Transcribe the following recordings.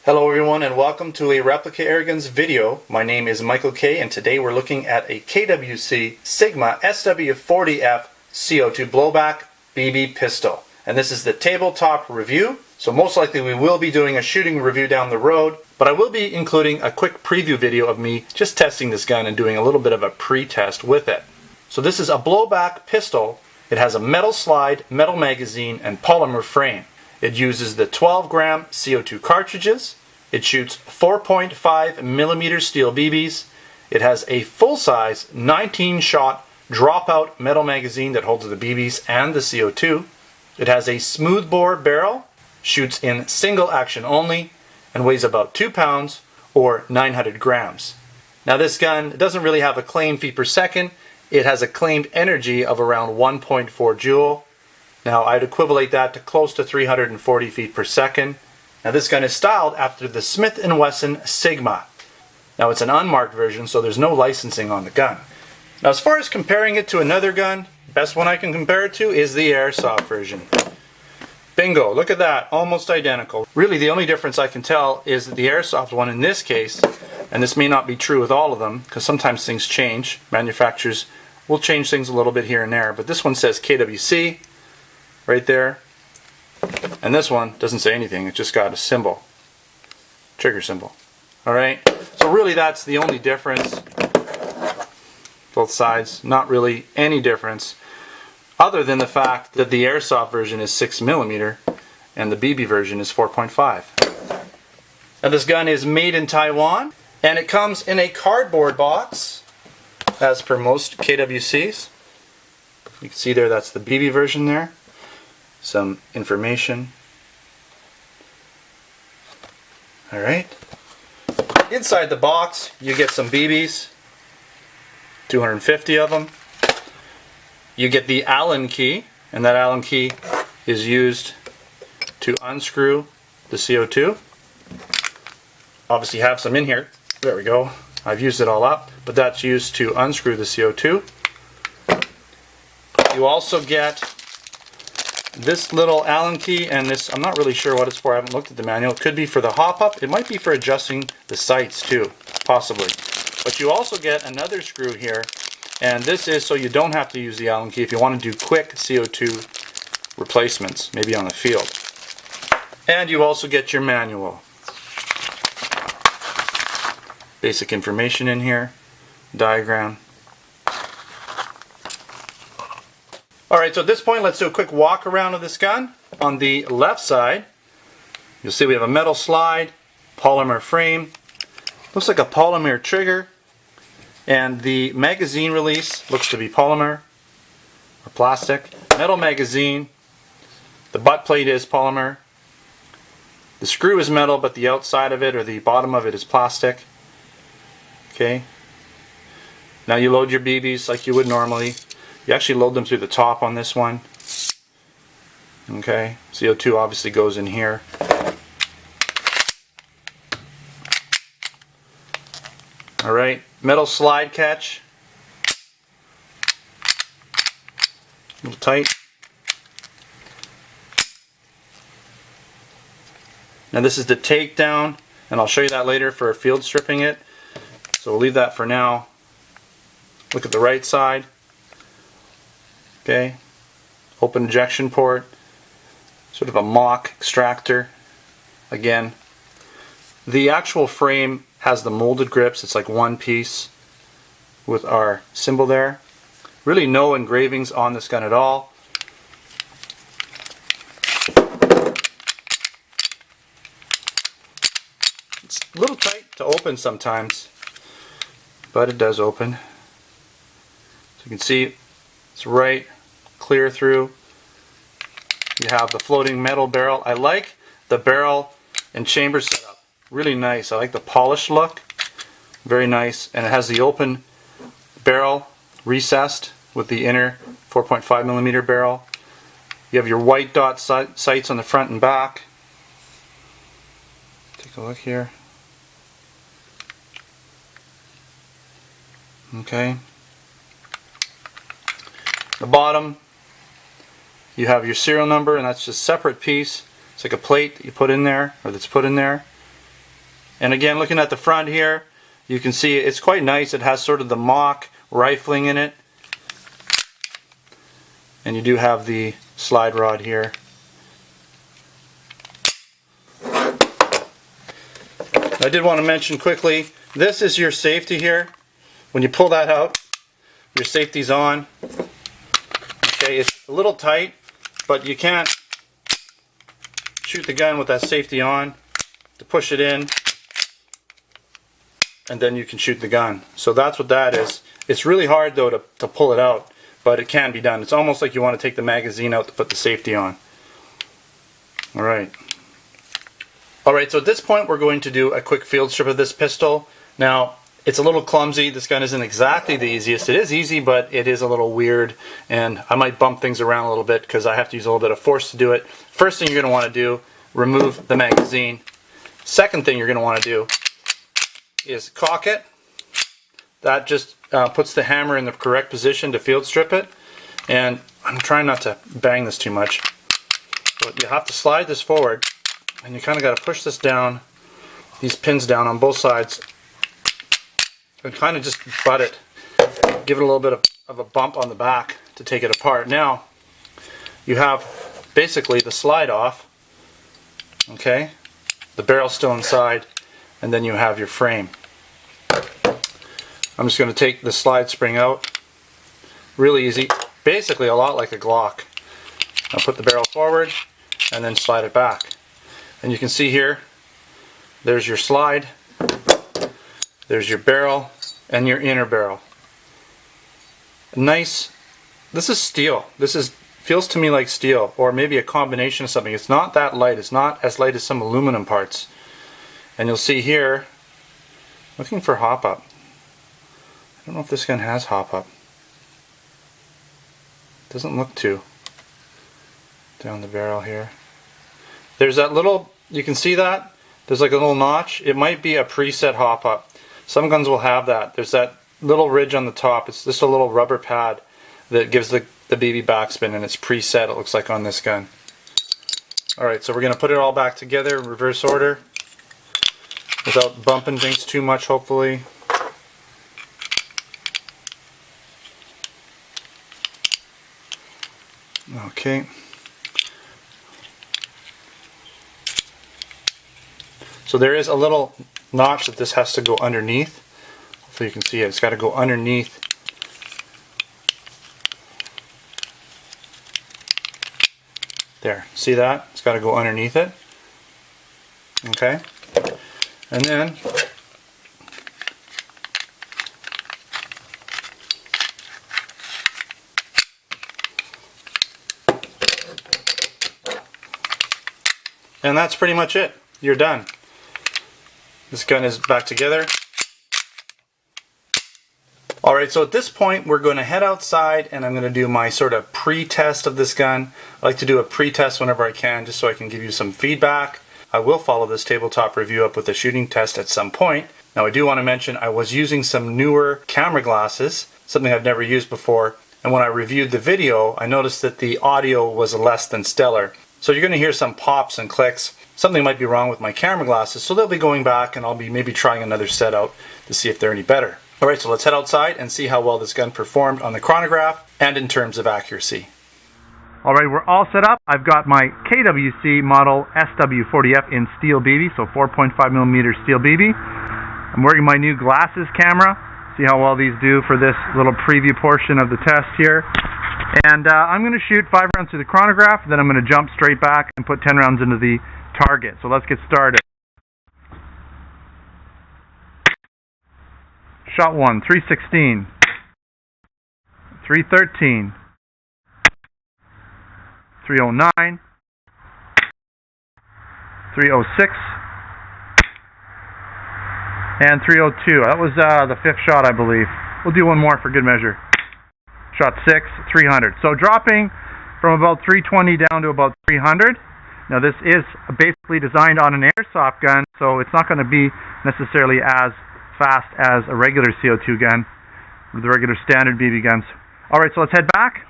Hello everyone and welcome to a Replica Airguns video. My name is Michael K and today we're looking at a KWC Sigma SW40F CO2 Blowback BB pistol. And this is the tabletop review, so most likely we will be doing a shooting review down the road, but I will be including a quick preview video of me just testing this gun and doing a little bit of a pre-test with it. So this is a blowback pistol. It has a metal slide, metal magazine, and polymer frame. It uses the 12-gram CO2 cartridges. It shoots 4.5 millimeter steel BBs. It has a full-size 19-shot dropout metal magazine that holds the BBs and the CO2. It has a smoothbore barrel, shoots in single action only, and weighs about 2 pounds or 900 grams. Now this gun doesn't really have a claimed feet per second. It has a claimed energy of around 1.4 joule. Now I'd equivalent that to close to 340 feet per second. Now this gun is styled after the Smith & Wesson Sigma. Now it's an unmarked version, so there's no licensing on the gun. Now as far as comparing it to another gun, best one I can compare it to is the Airsoft version. Bingo, look at that, almost identical. Really the only difference I can tell is that the Airsoft one in this case, and this may not be true with all of them, because sometimes things change. Manufacturers will change things a little bit here and there, but this one says KWC right there, and this one doesn't say anything. It just got a symbol, trigger symbol. Alright, so really that's the only difference. Both sides, not really any difference other than the fact that the Airsoft version is 6 millimeter and the BB version is 4.5. Now this gun is made in Taiwan and it comes in a cardboard box as per most KWCs. You can see there, that's the BB version there. Some information. Alright. Inside the box you get some BBs, 250 of them. You get the Allen key, and that Allen key is used to unscrew the CO2. Obviously have some in here. There we go. I've used it all up, but that's used to unscrew the CO2. You also get this little Allen key, and this, I'm not really sure what it's for. I haven't looked at the manual. It could be for the hop-up. It might be for adjusting the sights too, possibly. But you also get another screw here, and this is so you don't have to use the Allen key if you want to do quick CO2 replacements, maybe on the field. And you also get your manual. Basic information in here, diagram. Alright, so at this point let's do a quick walk around of this gun. On the left side, you'll see we have a metal slide, polymer frame, looks like a polymer trigger, and the magazine release looks to be polymer or plastic. Metal magazine, the butt plate is polymer, the screw is metal but the outside of it or the bottom of it is plastic. Okay, now you load your BBs like you would normally. You actually load them through the top on this one. Okay, CO2 obviously goes in here. Alright, metal slide catch. A little tight. Now this is the takedown, and I'll show you that later for field stripping it. So we'll leave that for now. Look at the right side. Okay, open ejection port, sort of a mock extractor. Again, the actual frame has the molded grips. It's like one piece with our symbol there. Really no engravings on this gun at all. It's a little tight to open sometimes, but it does open. So you can see it's right clear through. You have the floating metal barrel. I like the barrel and chamber setup. Really nice. I like the polished look. Very nice. And it has the open barrel recessed with the inner 4.5 millimeter barrel. You have your white dot sights on the front and back. Take a look here. Okay. The bottom, you have your serial number, and that's just a separate piece. It's like a plate that you put in there, or that's put in there. And again, looking at the front here, you can see it's quite nice. It has sort of the mock rifling in it. And you do have the slide rod here. I did want to mention quickly, this is your safety here. When you pull that out, your safety's on. Okay, it's a little tight, but you can't shoot the gun with that safety on. To push it in, and then you can shoot the gun. So that's what that is. It's really hard though to pull it out, but it can be done. It's almost like you want to take the magazine out to put the safety on. Alright, so at this point we're going to do a quick field strip of this pistol. Now, it's a little clumsy. This gun isn't exactly the easiest. It is easy, but it is a little weird, and I might bump things around a little bit because I have to use a little bit of force to do it. First thing you're going to want to do, remove the magazine. Second thing you're going to want to do is cock it. That just puts the hammer in the correct position to field strip it. And I'm trying not to bang this too much, but you have to slide this forward, and you kind of got to push this down, these pins down on both sides, and kind of just butt it. Give it a little bit of a bump on the back to take it apart. Now, you have basically the slide off, okay? The barrel's still inside, and then you have your frame. I'm just going to take the slide spring out. Really easy. Basically a lot like a Glock. I'll put the barrel forward and then slide it back. And you can see here, there's your slide, there's your barrel, and your inner barrel. Nice. This is steel. Feels to me like steel, or maybe a combination of something. It's not that light. It's not as light as some aluminum parts. And you'll see here, looking for hop up. I don't know if this gun has hop up. Doesn't look to. Down the barrel here. There's that little, you can see that? There's like a little notch. It might be a preset hop up. Some guns will have that. There's that little ridge on the top. It's just a little rubber pad that gives the BB backspin, and it's preset, it looks like, on this gun. Alright, so we're going to put it all back together in reverse order without bumping things too much, hopefully. Okay. So there is a little notch that this has to go underneath. Hopefully you can see it. It's got to go underneath. There, see that? It's got to go underneath it. Okay, and then that's pretty much it. You're done. This gun is back together. Alright, so at this point we're going to head outside, and I'm going to do my sort of pre-test of this gun. I like to do a pre-test whenever I can, just so I can give you some feedback. I will follow this tabletop review up with a shooting test at some point. Now, I do want to mention I was using some newer camera glasses, something I've never used before, and when I reviewed the video I noticed that the audio was less than stellar. So you're going to hear some pops and clicks. Something might be wrong with my camera glasses, so they'll be going back, and I'll be maybe trying another set out to see if they're any better. Alright, so let's head outside and see how well this gun performed on the chronograph and in terms of accuracy. Alright, we're all set up. I've got my KWC model SW40F in steel BB, so 4.5mm steel BB. I'm wearing my new glasses camera. See how well these do for this little preview portion of the test here. And I'm going to shoot 5 rounds through the chronograph, then I'm going to jump straight back and put 10 rounds into the target. So let's get started. Shot 1, 316, 313, 309, 306, and 302. That was the 5th shot, I believe. We'll do one more for good measure. Shot 6, 300. So dropping from about 320 down to about 300. Now this is basically designed on an airsoft gun, so it's not going to be necessarily as fast as a regular CO2 gun, the regular standard BB guns. Alright, so let's head back.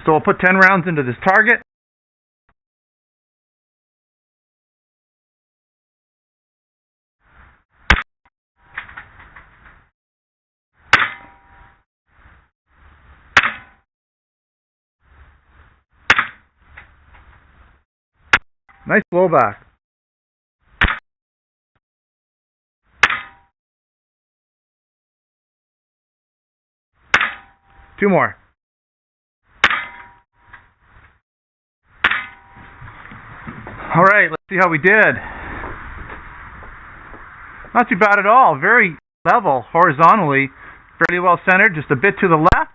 So we'll put 10 rounds into this target. Nice blowback. Two more. All right, let's see how we did. Not too bad at all. Very level horizontally, fairly well centered. Just a bit to the left.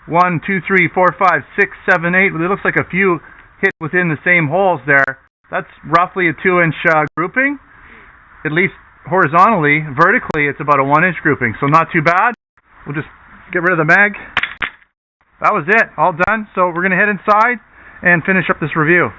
1, 2, 3, 4, 5, 6, 7, 8. It looks like a few hit within the same holes there. That's roughly a 2-inch grouping. At least horizontally. Vertically, it's about a 1-inch grouping. So not too bad. We'll just get rid of the mag. That was it. All done. So we're going to head inside and finish up this review.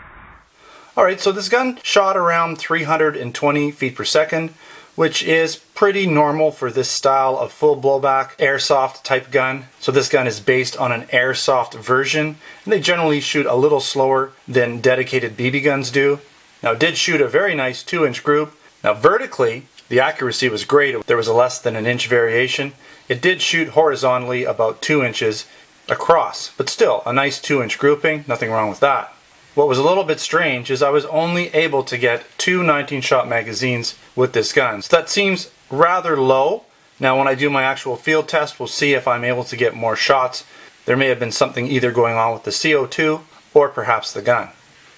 Alright, so this gun shot around 320 feet per second, which is pretty normal for this style of full blowback airsoft type gun. So this gun is based on an airsoft version, and they generally shoot a little slower than dedicated BB guns do. Now it did shoot a very nice 2-inch group. Now vertically, the accuracy was great. There was a less than an inch variation. It did shoot horizontally about 2 inches across, but still a nice 2-inch grouping, nothing wrong with that. What was a little bit strange is I was only able to get 2 19-shot magazines with this gun. So that seems rather low. Now when I do my actual field test, we'll see if I'm able to get more shots. There may have been something either going on with the CO2 or perhaps the gun.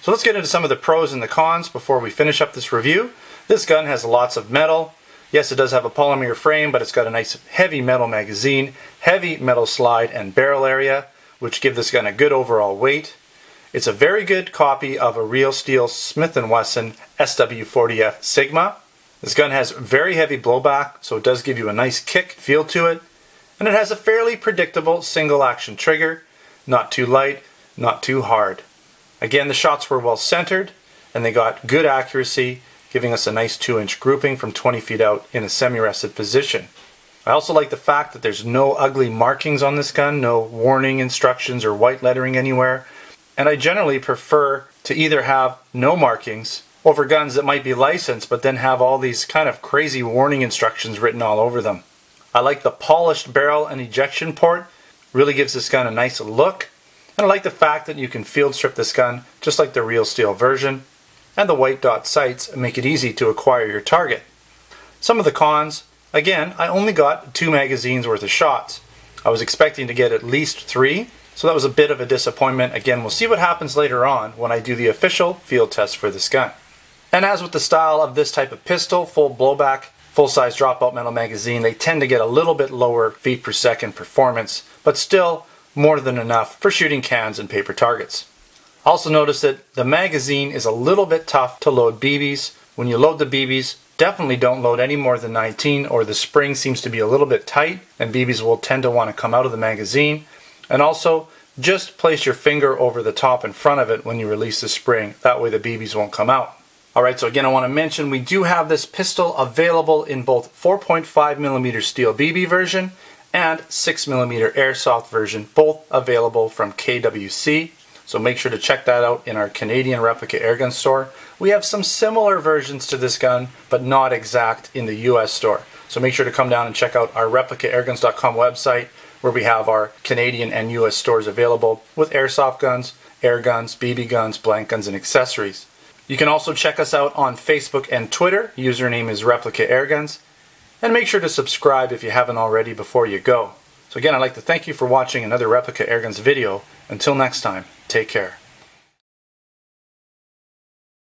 So let's get into some of the pros and the cons before we finish up this review. This gun has lots of metal. Yes, it does have a polymer frame, but it's got a nice heavy metal magazine, heavy metal slide and barrel area, which give this gun a good overall weight. It's a very good copy of a real steel Smith & Wesson SW40F Sigma. This gun has very heavy blowback, so it does give you a nice kick feel to it. And it has a fairly predictable single action trigger, not too light, not too hard. Again, the shots were well centered, and they got good accuracy, giving us a nice 2-inch grouping from 20 feet out in a semi-rested position. I also like the fact that there's no ugly markings on this gun, no warning instructions or white lettering anywhere. And I generally prefer to either have no markings over guns that might be licensed but then have all these kind of crazy warning instructions written all over them. I like the polished barrel and ejection port, really gives this gun a nice look. And I like the fact that you can field strip this gun just like the real steel version. And the white dot sights make it easy to acquire your target. Some of the cons, again, I only got 2 magazines worth of shots. I was expecting to get at least 3. So that was a bit of a disappointment. Again, we'll see what happens later on when I do the official field test for this gun. And as with the style of this type of pistol, full blowback, full-size dropout metal magazine, they tend to get a little bit lower feet per second performance, but still more than enough for shooting cans and paper targets. Also notice that the magazine is a little bit tough to load BBs. When you load the BBs, definitely don't load any more than 19, or the spring seems to be a little bit tight and BBs will tend to want to come out of the magazine. And also, just place your finger over the top in front of it when you release the spring. That way the BBs won't come out. Alright, so again I want to mention we do have this pistol available in both 4.5mm steel BB version and 6mm airsoft version, both available from KWC. So make sure to check that out in our Canadian replica airgun store. We have some similar versions to this gun, but not exact in the US store. So make sure to come down and check out our replicaairguns.com website, where we have our Canadian and US stores available with airsoft guns, air guns, BB guns, blank guns, and accessories. You can also check us out on Facebook and Twitter. Username is Replica Airguns. And make sure to subscribe if you haven't already before you go. So again, I'd like to thank you for watching another Replica Airguns video. Until next time, take care.